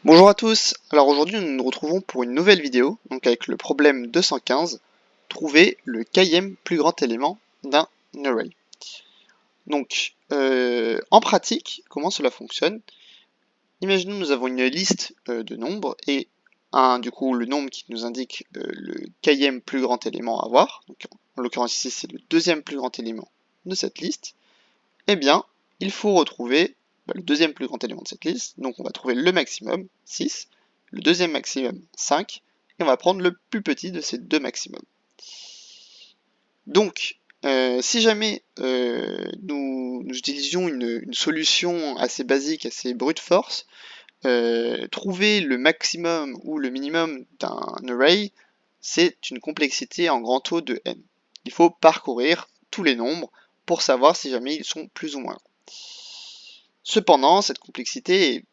Bonjour à tous, alors aujourd'hui nous nous retrouvons pour une nouvelle vidéo, donc avec le problème 215, trouver le kème plus grand élément d'un array. Donc en pratique, comment cela fonctionne? Imaginons que nous avons une liste de nombres et du coup le nombre qui nous indique le kème plus grand élément à avoir, donc en l'occurrence ici c'est le deuxième plus grand élément de cette liste. Eh bien il faut retrouver le deuxième plus grand élément de cette liste, donc on va trouver le maximum, 6, le deuxième maximum, 5, et on va prendre le plus petit de ces deux maximums. Donc, si jamais nous utilisions une solution assez basique, assez brute force, trouver le maximum ou le minimum d'un array, c'est une complexité en grand O de n. Il faut parcourir tous les nombres pour savoir si jamais ils sont plus ou moins. Cependant, cette complexité est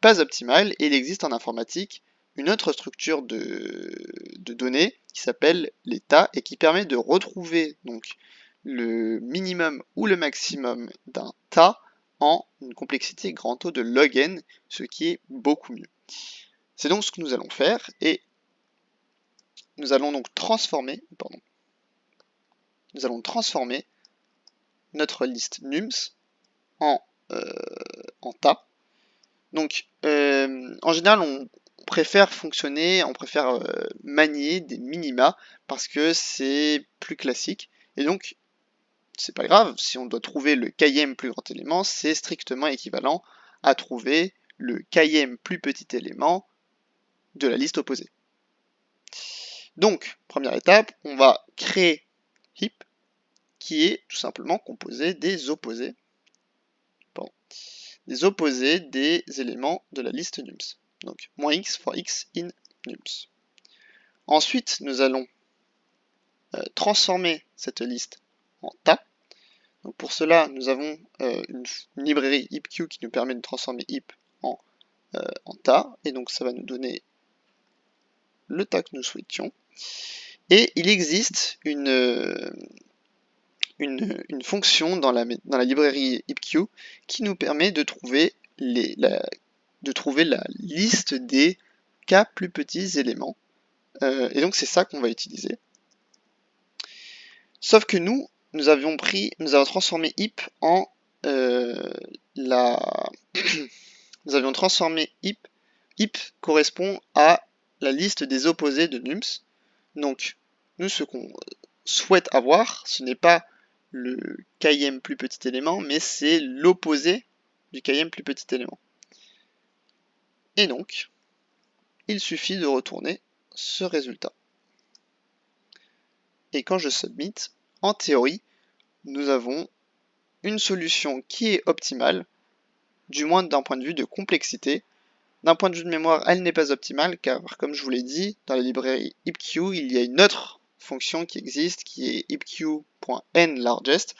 pas optimale et il existe en informatique une autre structure de données qui s'appelle l'état et qui permet de retrouver donc le minimum ou le maximum d'un tas en une complexité grand O de log n, ce qui est beaucoup mieux. C'est donc ce que nous allons faire et nous allons donc transformer notre liste nums en, en tas. Donc, en général, on préfère manier des minima parce que c'est plus classique. Et donc, c'est pas grave, si on doit trouver le kème plus grand élément, c'est strictement équivalent à trouver le kème plus petit élément de la liste opposée. Donc, première étape, on va créer heap qui est tout simplement composé des opposés. Des opposés des éléments de la liste nums. Donc, -x for x in nums. Ensuite, nous allons transformer cette liste en tas. Donc pour cela, nous avons une librairie heapq qui nous permet de transformer heap en tas. Et donc ça va nous donner le tas que nous souhaitions. Et il existe une fonction dans la librairie heapq qui nous permet de trouver la liste des k plus petits éléments. Et donc c'est ça qu'on va utiliser. Sauf que nous avons transformé heap en nous avions transformé heap. Heap correspond à la liste des opposés de nums. Donc nous ce qu'on souhaite avoir, ce n'est pas le kème plus petit élément, mais c'est l'opposé du kème plus petit élément. Et donc, il suffit de retourner ce résultat. Et quand je submit, en théorie, nous avons une solution qui est optimale, du moins d'un point de vue de complexité. D'un point de vue de mémoire, elle n'est pas optimale, car comme je vous l'ai dit, dans la librairie heapq, il y a une autre fonction qui existe, qui est heapq.nlargest,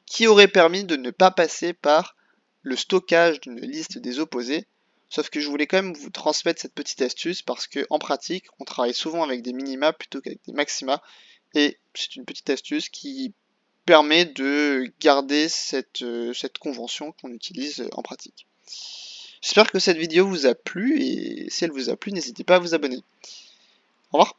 qui aurait permis de ne pas passer par le stockage d'une liste des opposés. Sauf que je voulais quand même vous transmettre cette petite astuce parce qu'en pratique, on travaille souvent avec des minima plutôt qu'avec des maxima. Et c'est une petite astuce qui permet de garder cette convention qu'on utilise en pratique. J'espère que cette vidéo vous a plu et si elle vous a plu, n'hésitez pas à vous abonner. Au revoir.